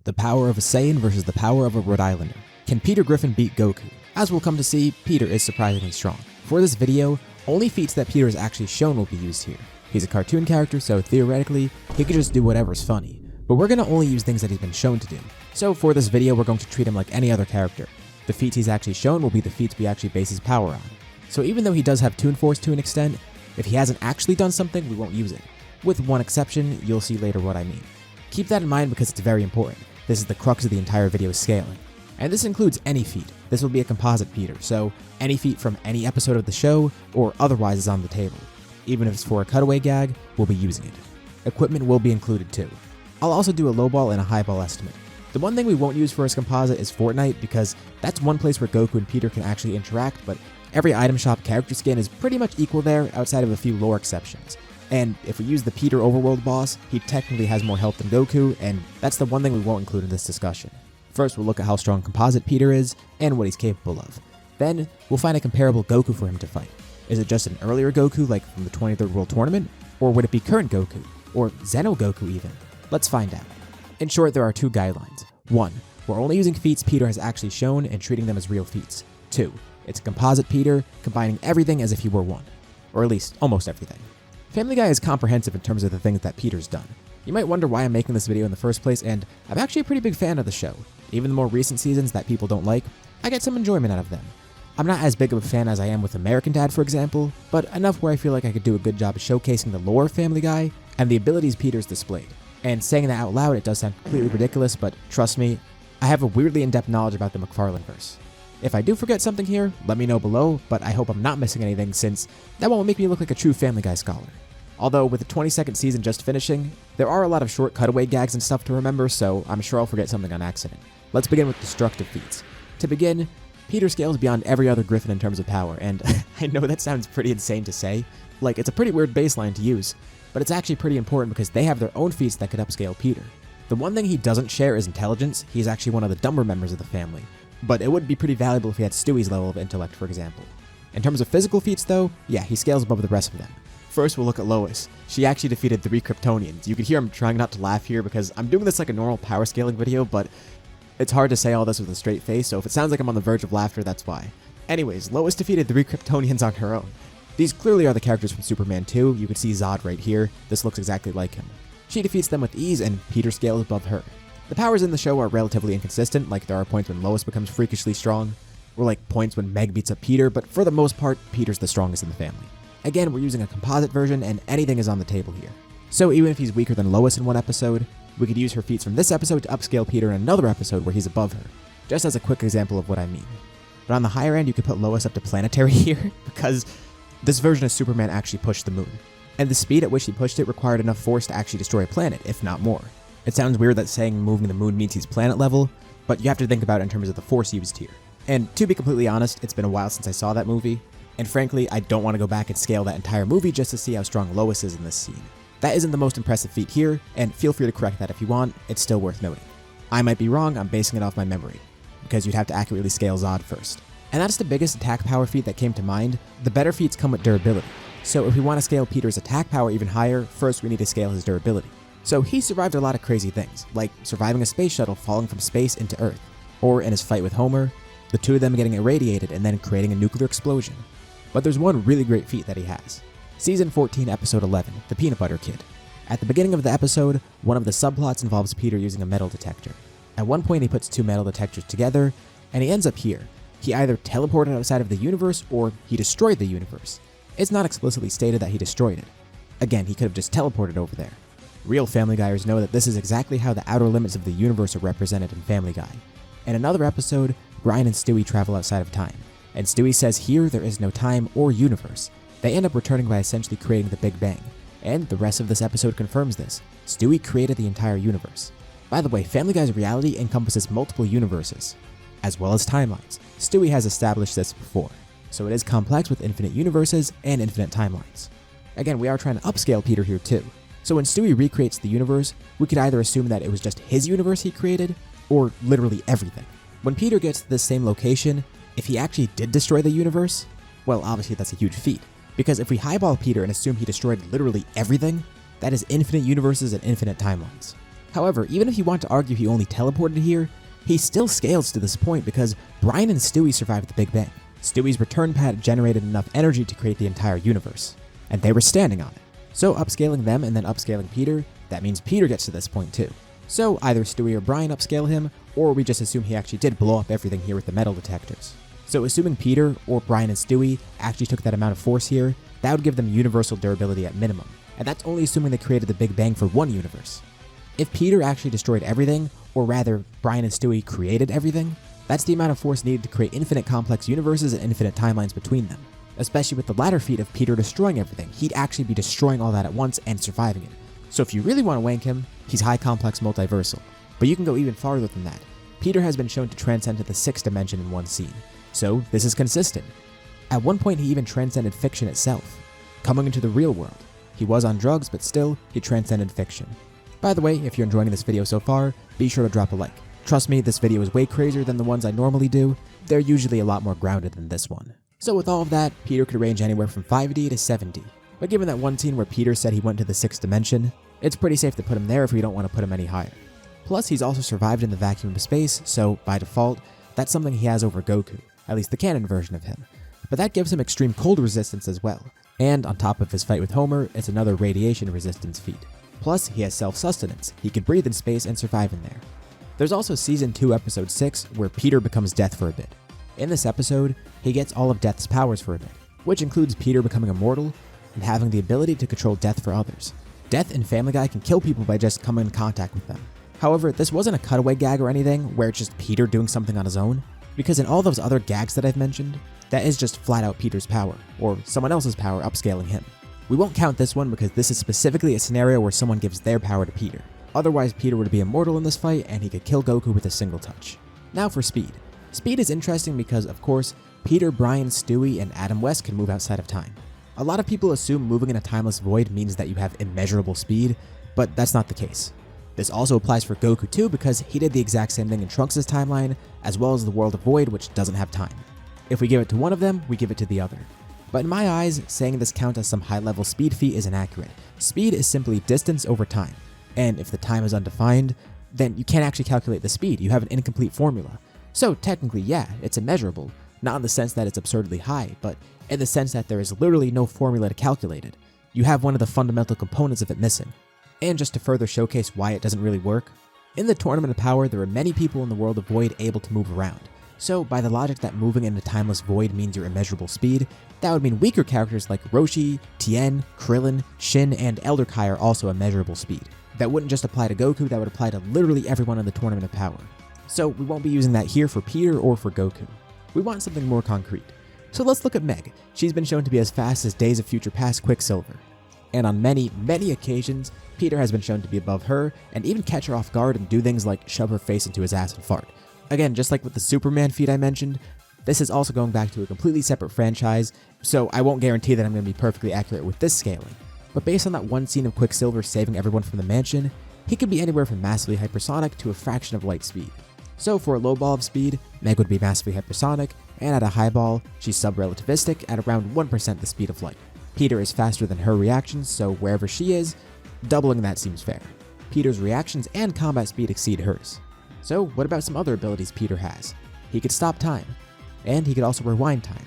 The power of a Saiyan versus the power of a Rhode Islander. Can Peter Griffin beat Goku? As we'll come to see, Peter is surprisingly strong. For this video, only feats that Peter has actually shown will be used here. He's a cartoon character, so theoretically, he could just do whatever's funny. But we're going to only use things that he's been shown to do. So for this video, we're going to treat him like any other character. The feats he's actually shown will be the feats we actually base his power on. So even though he does have Toon Force to an extent, if he hasn't actually done something, we won't use it. With one exception, you'll see later what I mean. Keep that in mind because it's very important. This is the crux of the entire video's scaling. And this includes any feat. This will be a composite Peter, so any feat from any episode of the show or otherwise is on the table. Even if it's for a cutaway gag, we'll be using it. Equipment will be included too. I'll also do a lowball and a highball estimate. The one thing we won't use for his composite is Fortnite because that's one place where Goku and Peter can actually interact, but every item shop character skin is pretty much equal there outside of a few lore exceptions. And if we use the Peter Overworld boss, he technically has more health than Goku, and that's the one thing we won't include in this discussion. First, we'll look at how strong composite Peter is and what he's capable of. Then, we'll find a comparable Goku for him to fight. Is it just an earlier Goku, like from the 23rd World Tournament? Or would it be current Goku? Or Xeno Goku even? Let's find out. In short, there are two guidelines. 1. We're only using feats Peter has actually shown and treating them as real feats. 2. It's a composite Peter, combining everything as if he were one. Or at least, almost everything. Family Guy is comprehensive in terms of the things that Peter's done. You might wonder why I'm making this video in the first place, and I'm actually a pretty big fan of the show. Even the more recent seasons that people don't like, I get some enjoyment out of them. I'm not as big of a fan as I am with American Dad, for example, but enough where I feel like I could do a good job of showcasing the lore of Family Guy and the abilities Peter's displayed. And saying that out loud, it does sound completely ridiculous, but trust me, I have a weirdly in-depth knowledge about the McFarlane-verse. If I do forget something here, let me know below, but I hope I'm not missing anything since that won't make me look like a true Family Guy scholar. Although with the 22nd season just finishing, there are a lot of short cutaway gags and stuff to remember, so I'm sure I'll forget something on accident. Let's begin with destructive feats. To begin, Peter scales beyond every other Griffin in terms of power, and I know that sounds pretty insane to say. Like, it's a pretty weird baseline to use, but it's actually pretty important because they have their own feats that could upscale Peter. The one thing he doesn't share is intelligence. He's actually one of the dumber members of the family, but it would be pretty valuable if he had Stewie's level of intellect, for example. In terms of physical feats though, yeah, he scales above the rest of them. First, we'll look at Lois. She actually defeated 3 Kryptonians. You could hear him trying not to laugh here because I'm doing this like a normal power scaling video, but it's hard to say all this with a straight face, so if it sounds like I'm on the verge of laughter, that's why. Anyways, Lois defeated 3 Kryptonians on her own. These clearly are the characters from Superman 2. You could see Zod right here. This looks exactly like him. She defeats them with ease, and Peter scales above her. The powers in the show are relatively inconsistent, like there are points when Lois becomes freakishly strong, or like points when Meg beats up Peter, but for the most part, Peter's the strongest in the family. Again, we're using a composite version, and anything is on the table here. So even if he's weaker than Lois in one episode, we could use her feats from this episode to upscale Peter in another episode where he's above her, just as a quick example of what I mean. But on the higher end, you could put Lois up to planetary here, because this version of Superman actually pushed the moon, and the speed at which he pushed it required enough force to actually destroy a planet, if not more. It sounds weird that saying moving the moon means he's planet level, but you have to think about it in terms of the force used here. And to be completely honest, it's been a while since I saw that movie, and frankly, I don't want to go back and scale that entire movie just to see how strong Lois is in this scene. That isn't the most impressive feat here, and feel free to correct that if you want, it's still worth noting. I might be wrong, I'm basing it off my memory, because you'd have to accurately scale Zod first. And that's the biggest attack power feat that came to mind. The better feats come with durability. So if we want to scale Peter's attack power even higher, first we need to scale his durability. So he survived a lot of crazy things, like surviving a space shuttle falling from space into Earth, or in his fight with Homer, the two of them getting irradiated and then creating a nuclear explosion. But there's one really great feat that he has. Season 14, Episode 11, The Peanut Butter Kid. At the beginning of the episode, one of the subplots involves Peter using a metal detector. At one point he puts 2 metal detectors together, and he ends up here. He either teleported outside of the universe, or he destroyed the universe. It's not explicitly stated that he destroyed it. Again, he could have just teleported over there. Real Family Guyers know that this is exactly how the outer limits of the universe are represented in Family Guy. In another episode, Brian and Stewie travel outside of time, and Stewie says here there is no time or universe. They end up returning by essentially creating the Big Bang, and the rest of this episode confirms this. Stewie created the entire universe. By the way, Family Guy's reality encompasses multiple universes, as well as timelines. Stewie has established this before, so it is complex with infinite universes and infinite timelines. Again, we are trying to upscale Peter here too. So when Stewie recreates the universe, we could either assume that it was just his universe he created, or literally everything. When Peter gets to this same location, if he actually did destroy the universe, well, obviously that's a huge feat, because if we highball Peter and assume he destroyed literally everything, that is infinite universes and infinite timelines. However, even if you want to argue he only teleported here, he still scales to this point because Brian and Stewie survived the Big Bang. Stewie's return pad generated enough energy to create the entire universe, and they were standing on it. So upscaling them and then upscaling Peter, that means Peter gets to this point too. So either Stewie or Brian upscale him, or we just assume he actually did blow up everything here with the metal detectors. So assuming Peter, or Brian and Stewie, actually took that amount of force here, that would give them universal durability at minimum, and that's only assuming they created the Big Bang for one universe. If Peter actually destroyed everything, or rather, Brian and Stewie created everything, that's the amount of force needed to create infinite complex universes and infinite timelines between them. Especially with the latter feat of Peter destroying everything, he'd actually be destroying all that at once and surviving it. So if you really want to wank him, he's high complex multiversal. But you can go even farther than that. Peter has been shown to transcend to the 6th dimension in one scene, so this is consistent. At one point he even transcended fiction itself, coming into the real world. He was on drugs, but still, he transcended fiction. By the way, if you're enjoying this video so far, be sure to drop a like. Trust me, this video is way crazier than the ones I normally do. They're usually a lot more grounded than this one. So with all of that, Peter could range anywhere from 5D to 7D. But given that one scene where Peter said he went to the 6th dimension, it's pretty safe to put him there if we don't want to put him any higher. Plus, he's also survived in the vacuum of space, so by default, that's something he has over Goku, at least the canon version of him. But that gives him extreme cold resistance as well. And on top of his fight with Homer, it's another radiation resistance feat. Plus, he has self-sustenance. He can breathe in space and survive in there. There's also Season 2, Episode 6, where Peter becomes Death for a bit. In this episode, he gets all of Death's powers for a bit, which includes Peter becoming immortal and having the ability to control death for others. Death in Family Guy can kill people by just coming in contact with them. However, this wasn't a cutaway gag or anything where it's just Peter doing something on his own, because in all those other gags that I've mentioned, that is just flat out Peter's power, or someone else's power upscaling him. We won't count this one because this is specifically a scenario where someone gives their power to Peter. Otherwise, Peter would be immortal in this fight and he could kill Goku with a single touch. Now for speed. Speed is interesting because, of course, Peter, Brian, Stewie, and Adam West can move outside of time. A lot of people assume moving in a timeless void means that you have immeasurable speed, but that's not the case. This also applies for Goku too because he did the exact same thing in Trunks' timeline, as well as the World of Void, which doesn't have time. If we give it to one of them, we give it to the other. But in my eyes, saying this counts as some high-level speed feat is inaccurate. Speed is simply distance over time, and if the time is undefined, then you can't actually calculate the speed, you have an incomplete formula. So technically, yeah, it's immeasurable, not in the sense that it's absurdly high, but in the sense that there is literally no formula to calculate it. You have one of the fundamental components of it missing. And just to further showcase why it doesn't really work, in the Tournament of Power, there are many people in the World of Void able to move around. So by the logic that moving in a timeless void means your immeasurable speed, that would mean weaker characters like Roshi, Tien, Krillin, Shin, and Elder Kai are also immeasurable speed. That wouldn't just apply to Goku, that would apply to literally everyone in the Tournament of Power. So we won't be using that here for Peter or for Goku. We want something more concrete. So let's look at Meg. She's been shown to be as fast as Days of Future Past Quicksilver. And on many, many occasions, Peter has been shown to be above her and even catch her off guard and do things like shove her face into his ass and fart. Again, just like with the Superman feat I mentioned, this is also going back to a completely separate franchise, so I won't guarantee that I'm going to be perfectly accurate with this scaling. But based on that one scene of Quicksilver saving everyone from the mansion, he could be anywhere from massively hypersonic to a fraction of light speed. So for a low ball of speed, Meg would be massively hypersonic, and at a high ball, she's sub-relativistic at around 1% the speed of light. Peter is faster than her reactions, so wherever she is, doubling that seems fair. Peter's reactions and combat speed exceed hers. So what about some other abilities Peter has? He could stop time, and he could also rewind time.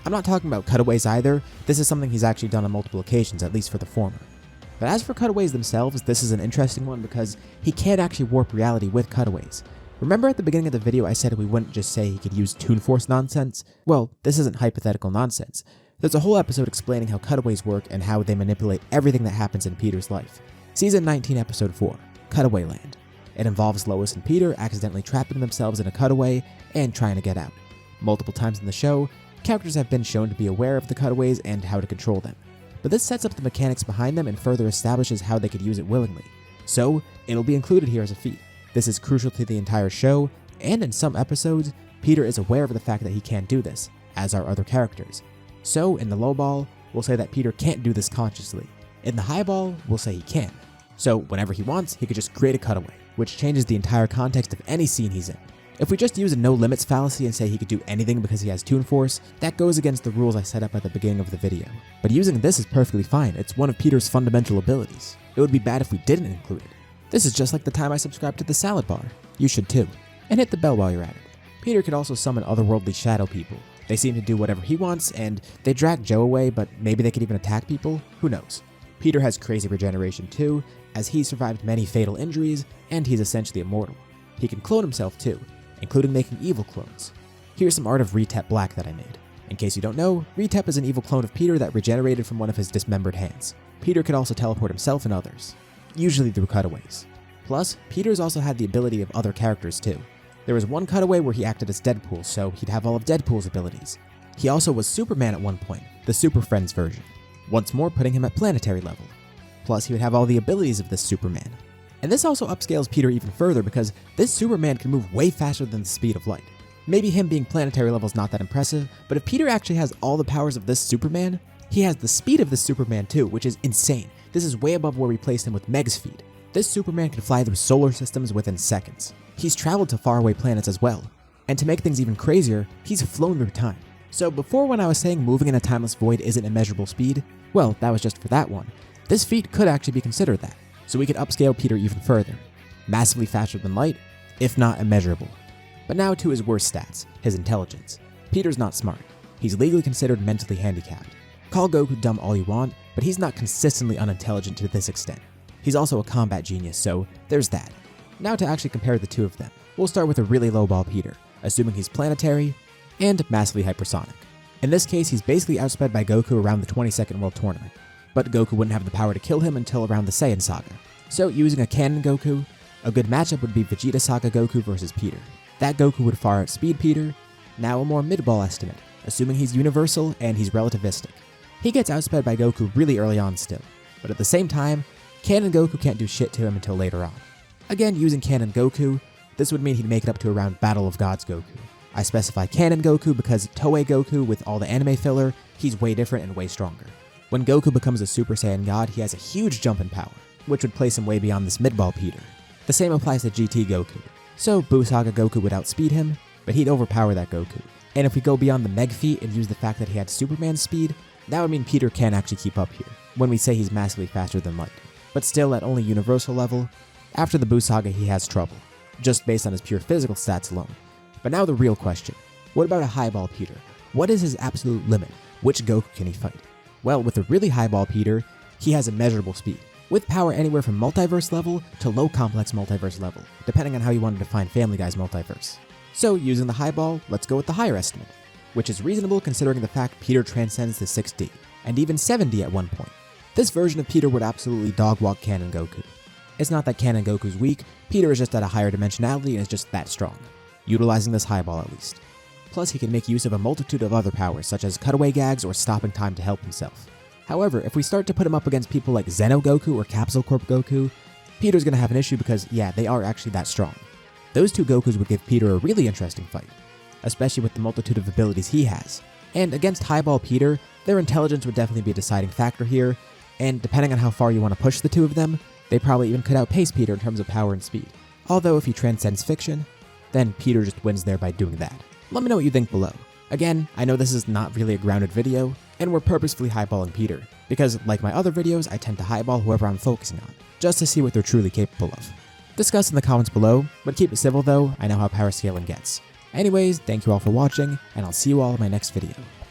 I'm not talking about cutaways either, this is something he's actually done on multiple occasions, at least for the former. But as for cutaways themselves, this is an interesting one because he can't actually warp reality with cutaways. Remember at the beginning of the video I said we wouldn't just say he could use Toon Force nonsense? Well, this isn't hypothetical nonsense. There's a whole episode explaining how cutaways work and how they manipulate everything that happens in Peter's life. Season 19, Episode 4, Cutaway Land. It involves Lois and Peter accidentally trapping themselves in a cutaway and trying to get out. Multiple times in the show, characters have been shown to be aware of the cutaways and how to control them. But this sets up the mechanics behind them and further establishes how they could use it willingly. So, it'll be included here as a feat. This is crucial to the entire show, and in some episodes, Peter is aware of the fact that he can't do this, as are other characters. So, in the low ball, we'll say that Peter can't do this consciously. In the high ball, we'll say he can. So, whenever he wants, he could just create a cutaway, which changes the entire context of any scene he's in. If we just use a no limits fallacy and say he could do anything because he has Toon Force, that goes against the rules I set up at the beginning of the video. But using this is perfectly fine, it's one of Peter's fundamental abilities. It would be bad if we didn't include it. This is just like the time I subscribed to the salad bar. You should too. And hit the bell while you're at it. Peter could also summon otherworldly shadow people. They seem to do whatever he wants, and they drag Joe away, but maybe they could even attack people? Who knows? Peter has crazy regeneration too, as he survived many fatal injuries, and he's essentially immortal. He can clone himself too, including making evil clones. Here's some art of Retep Black that I made. In case you don't know, Retep is an evil clone of Peter that regenerated from one of his dismembered hands. Peter could also teleport himself and others, usually through cutaways. Plus, Peter's also had the ability of other characters too. There was one cutaway where he acted as Deadpool, so he'd have all of Deadpool's abilities. He also was Superman at one point, the Super Friends version, once more putting him at planetary level. Plus, he would have all the abilities of this Superman. And this also upscales Peter even further because this Superman can move way faster than the speed of light. Maybe him being planetary level is not that impressive, but if Peter actually has all the powers of this Superman, he has the speed of this Superman too, which is insane. This is way above where we placed him with Meg's speed. This Superman can fly through solar systems within seconds. He's traveled to faraway planets as well. And to make things even crazier, he's flown through time. So before when I was saying moving in a timeless void isn't immeasurable speed, well, that was just for that one. This feat could actually be considered that. So we could upscale Peter even further. Massively faster than light, if not immeasurable. But now to his worst stats, his intelligence. Peter's not smart. He's legally considered mentally handicapped. Call Goku dumb all you want, but he's not consistently unintelligent to this extent. He's also a combat genius, so there's that. Now to actually compare the two of them, we'll start with a really low-ball Peter, assuming he's planetary and massively hypersonic. In this case, he's basically outsped by Goku around the 22nd World Tournament, but Goku wouldn't have the power to kill him until around the Saiyan Saga. So using a canon Goku, a good matchup would be Vegeta Saga Goku versus Peter. That Goku would far outspeed Peter. Now a more mid-ball estimate, assuming he's universal and he's relativistic. He gets outsped by Goku really early on still, but at the same time, Canon Goku can't do shit to him until later on. Again, using Canon Goku, this would mean he'd make it up to around Battle of Gods Goku. I specify Canon Goku because Toei Goku, with all the anime filler, he's way different and way stronger. When Goku becomes a Super Saiyan God, he has a huge jump in power, which would place him way beyond this mid-ball Peter. The same applies to GT Goku. So Buu Saga Goku would outspeed him, but he'd overpower that Goku. And if we go beyond the Meg feat and use the fact that he had Superman speed, that would mean Peter can't actually keep up here, when we say he's massively faster than light. But still at only universal level, after the Buu Saga he has trouble, just based on his pure physical stats alone. But now the real question, what about a highball Peter? What is his absolute limit? Which Goku can he fight? Well, with a really highball Peter, he has immeasurable speed, with power anywhere from multiverse level to low complex multiverse level, depending on how you want to define Family Guy's multiverse. So using the highball, let's go with the higher estimate, which is reasonable considering the fact Peter transcends the 6D, and even 7D at one point. This version of Peter would absolutely dog-walk Canon Goku. It's not that Canon Goku's weak, Peter is just at a higher dimensionality and is just that strong, utilizing this highball at least. Plus he can make use of a multitude of other powers such as cutaway gags or stopping time to help himself. However, if we start to put him up against people like Xeno Goku or Capsule Corp Goku, Peter's gonna have an issue because yeah, they are actually that strong. Those two Gokus would give Peter a really interesting fight, especially with the multitude of abilities he has. And against highball Peter, their intelligence would definitely be a deciding factor here, and depending on how far you want to push the two of them, they probably even could outpace Peter in terms of power and speed. Although if he transcends fiction, then Peter just wins there by doing that. Let me know what you think below. Again, I know this is not really a grounded video, and we're purposefully highballing Peter, because like my other videos, I tend to highball whoever I'm focusing on, just to see what they're truly capable of. Discuss in the comments below, but keep it civil though, I know how power scaling gets. Anyways, thank you all for watching, and I'll see you all in my next video.